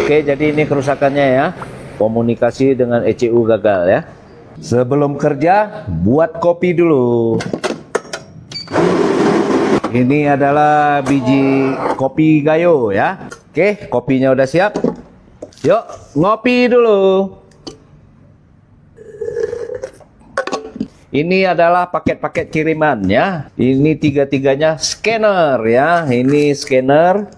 Oke, jadi ini kerusakannya ya. Komunikasi dengan ECU gagal ya. Sebelum kerja, buat kopi dulu. Ini adalah biji kopi Gayo ya. Oke, kopinya udah siap. Yuk, ngopi dulu. Ini adalah paket-paket kiriman ya. Ini tiga-tiganya scanner ya. Ini scanner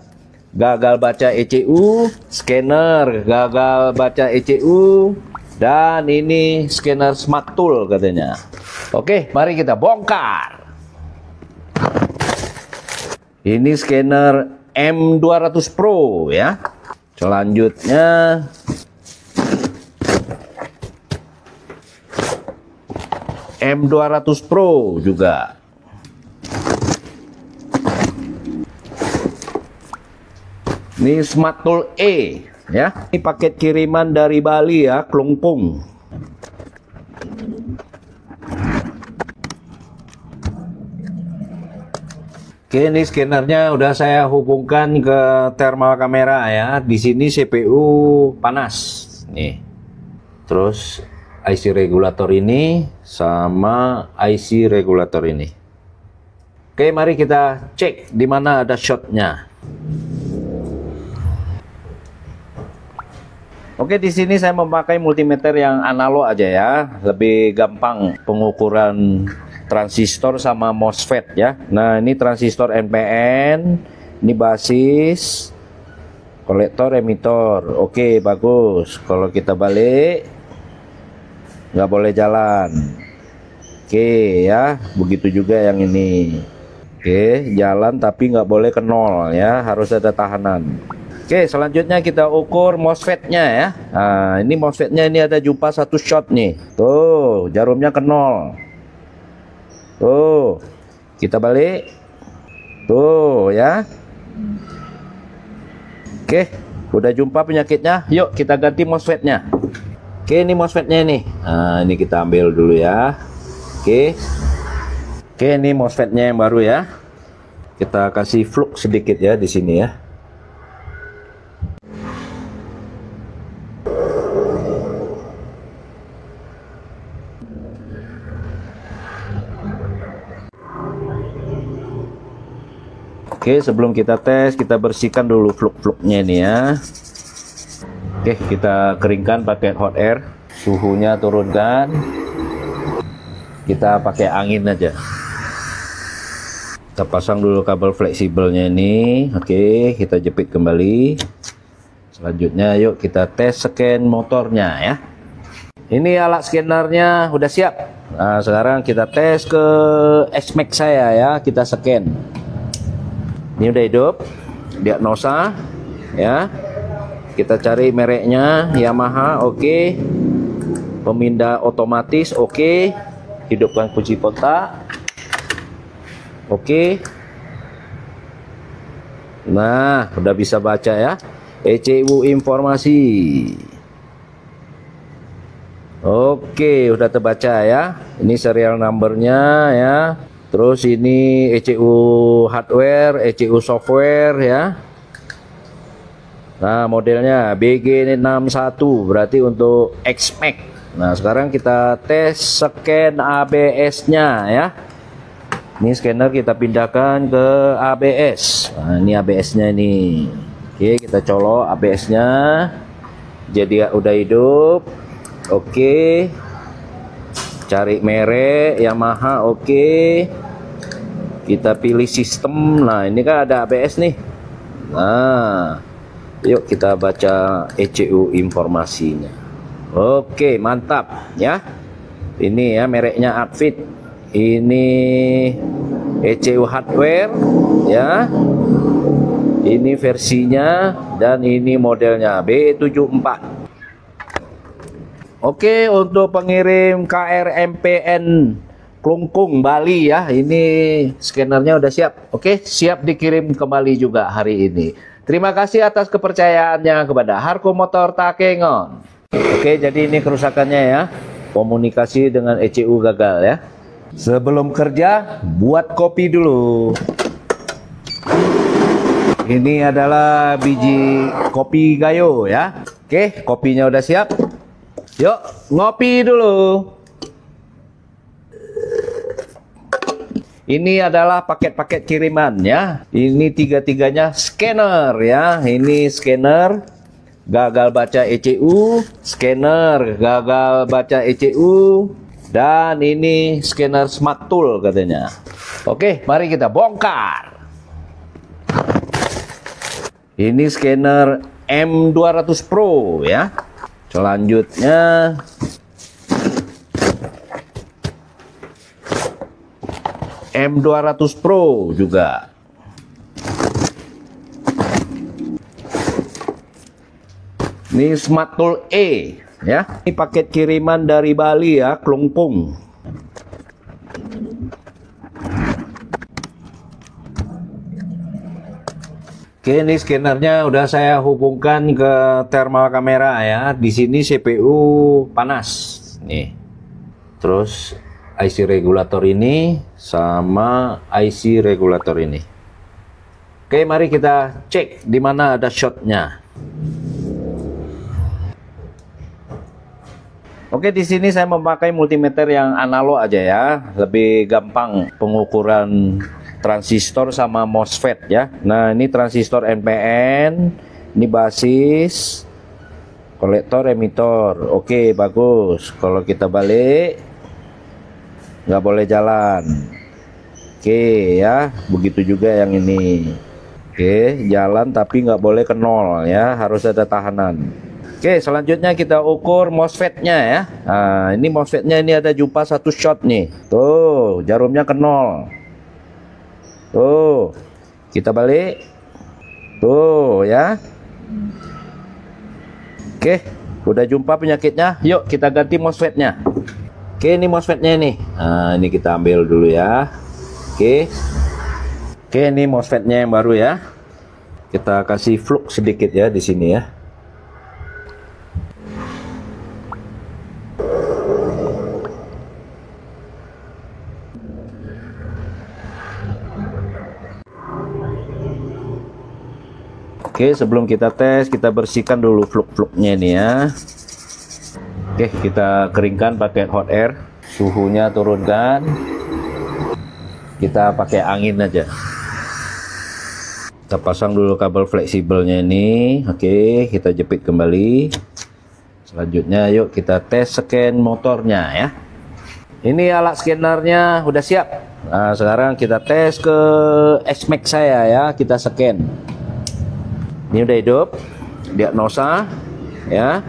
gagal baca ECU, scanner gagal baca ECU, dan ini scanner Smart Tool katanya. Oke, mari kita bongkar. Ini scanner M200 Pro ya. Selanjutnya M200 Pro juga. Ini Smart Tool E ya. Ini paket kiriman dari Bali ya, Klungpung. Oke, ini scannernya udah saya hubungkan ke thermal kamera ya. Di sini CPU panas nih. Terus IC regulator ini sama IC regulator ini. Oke, mari kita cek di mana ada shortnya. Oke, di sini saya memakai multimeter yang analog aja ya, lebih gampang pengukuran transistor sama MOSFET ya. Nah, ini transistor NPN, ini basis, kolektor, emitor. Oke, bagus. Kalau kita balik, nggak boleh jalan. Oke ya, begitu juga yang ini. Oke, jalan tapi nggak boleh ke nol ya, harus ada tahanan. Oke, selanjutnya kita ukur MOSFET-nya ya. Nah, ini MOSFET-nya ini ada jumpa satu short nih. Tuh, jarumnya ke nol. Tuh, kita balik. Tuh ya. Oke, udah jumpa penyakitnya. Yuk kita ganti MOSFET-nya. Oke, ini MOSFET-nya ini. Nah, ini kita ambil dulu ya. Oke. Oke, ini MOSFET-nya yang baru ya. Kita kasih flux sedikit ya di sini ya. Oke, sebelum kita tes, kita bersihkan dulu fluk-fluknya ini ya. Oke, kita keringkan pakai hot air. Suhunya turunkan. Kita pakai angin aja. Kita pasang dulu kabel fleksibelnya ini. Oke, kita jepit kembali. Selanjutnya yuk kita tes scan motornya ya. Ini alat scannernya udah siap. Nah, sekarang kita tes ke SMAX saya ya. Kita scan. Ini udah hidup, diagnosa ya. Kita cari mereknya Yamaha, oke. Pemindah otomatis, oke. Hidupkan kunci kontak, oke. Nah, udah bisa baca ya. ECU informasi. Oke, udah terbaca ya. Ini serial numbernya ya. Terus ini ECU hardware, ECU software ya. Nah, modelnya BG61 berarti untuk XMAX. Nah, sekarang kita tes scan ABS-nya ya. Ini scanner kita pindahkan ke ABS. Nah, ini ABS-nya ini. Oke, kita colok ABS-nya. Jadi udah hidup. Oke. Cari merek Yamaha, oke. Kita pilih sistem. Nah, ini kan ada ABS nih. Nah, yuk kita baca ECU informasinya. Oke, mantap ya. Ini ya mereknya Adfit. Ini ECU hardware ya. Ini versinya dan ini modelnya B74. Oke, untuk pengirim KRMPN Klungkung Bali ya, ini scannernya udah siap. Oke, siap dikirim kembali juga hari ini. Terima kasih atas kepercayaannya kepada Harko Motor Takengon. Oke, jadi ini kerusakannya ya. Komunikasi dengan ECU gagal ya. Sebelum kerja, buat kopi dulu. Ini adalah biji kopi Gayo ya. Oke, kopinya udah siap. Yuk, ngopi dulu. Ini adalah paket-paket kiriman ya. Ini tiga-tiganya scanner ya. Ini scanner gagal baca ECU, scanner gagal baca ECU, dan ini scanner Smart Tool katanya. Oke, mari kita bongkar. Ini scanner M200 Pro ya. Selanjutnya M200 Pro juga. Ini Smart Tool E ya. Ini paket kiriman dari Bali ya, Klungkung. Oke, ini scannernya udah saya hubungkan ke thermal kamera ya. Di sini CPU panas nih. Terus IC regulator ini sama IC regulator ini. Oke, mari kita cek di mana ada shotnya. Oke, di sini saya memakai multimeter yang analog aja ya, lebih gampang pengukuran transistor sama MOSFET ya. Nah, ini transistor NPN, ini basis, kolektor, emitor. Oke, bagus. Kalau kita balik, nggak boleh jalan. Oke ya, begitu juga yang ini. Oke, jalan tapi nggak boleh ke nol ya, harus ada tahanan. Oke, selanjutnya kita ukur MOSFET-nya ya. Nah, ini MOSFET-nya ini ada jumpa satu shot nih. Tuh, jarumnya ke nol. Tuh, kita balik. Tuh ya. Oke, udah jumpa penyakitnya. Yuk kita ganti MOSFET-nya. Oke, ini MOSFET-nya nih. Nah, ini kita ambil dulu ya. Oke. Oke, ini MOSFET-nya yang baru ya. Kita kasih flux sedikit ya di sini ya. Oke, sebelum kita tes, kita bersihkan dulu fluk-fluknya ini ya. Oke, kita keringkan pakai hot air. Suhunya turunkan. Kita pakai angin aja. Kita pasang dulu kabel fleksibelnya ini. Oke, kita jepit kembali. Selanjutnya yuk kita tes scan motornya ya. Ini alat scannernya udah siap. Nah, sekarang kita tes ke XMAX saya ya. Kita scan. Ini udah hidup, diagnosa ya.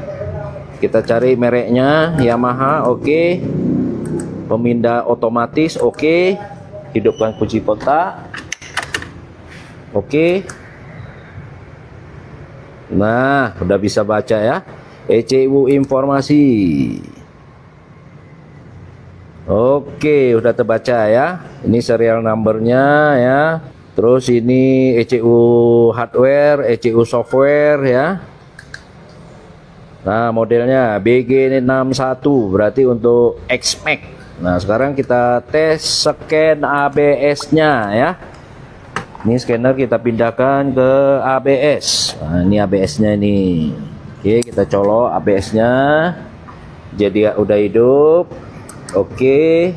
Kita cari mereknya Yamaha, oke. Pemindah otomatis, oke. Hidupkan kunci kontak, oke. Nah, udah bisa baca ya. ECU informasi. Oke, udah terbaca ya. Ini serial numbernya ya. Terus ini ECU hardware, ECU software ya. Nah, modelnya BG61 berarti untuk XMAX. Nah, sekarang kita tes scan ABS-nya ya. Ini scanner kita pindahkan ke ABS. Nah, ini ABS-nya ini. Oke, kita colok ABS-nya. Jadi udah hidup. Oke.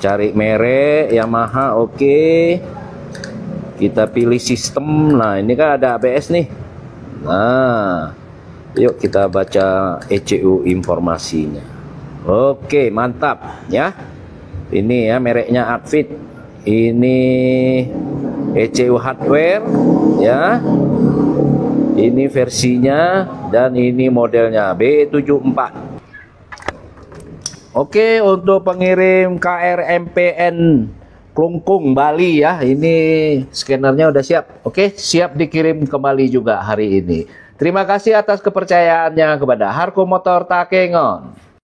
Cari merek Yamaha, oke. Kita pilih sistem. Nah, ini kan ada ABS nih. Nah, yuk kita baca ECU informasinya. Oke, mantap ya. Ini ya mereknya Adfit. Ini ECU hardware ya. Ini versinya dan ini modelnya B74. Oke, untuk pengirim KRMPN Klungkung Bali ya, ini scannernya udah siap. Oke, siap dikirim kembali juga hari ini. Terima kasih atas kepercayaannya kepada Harko Motor Takengon.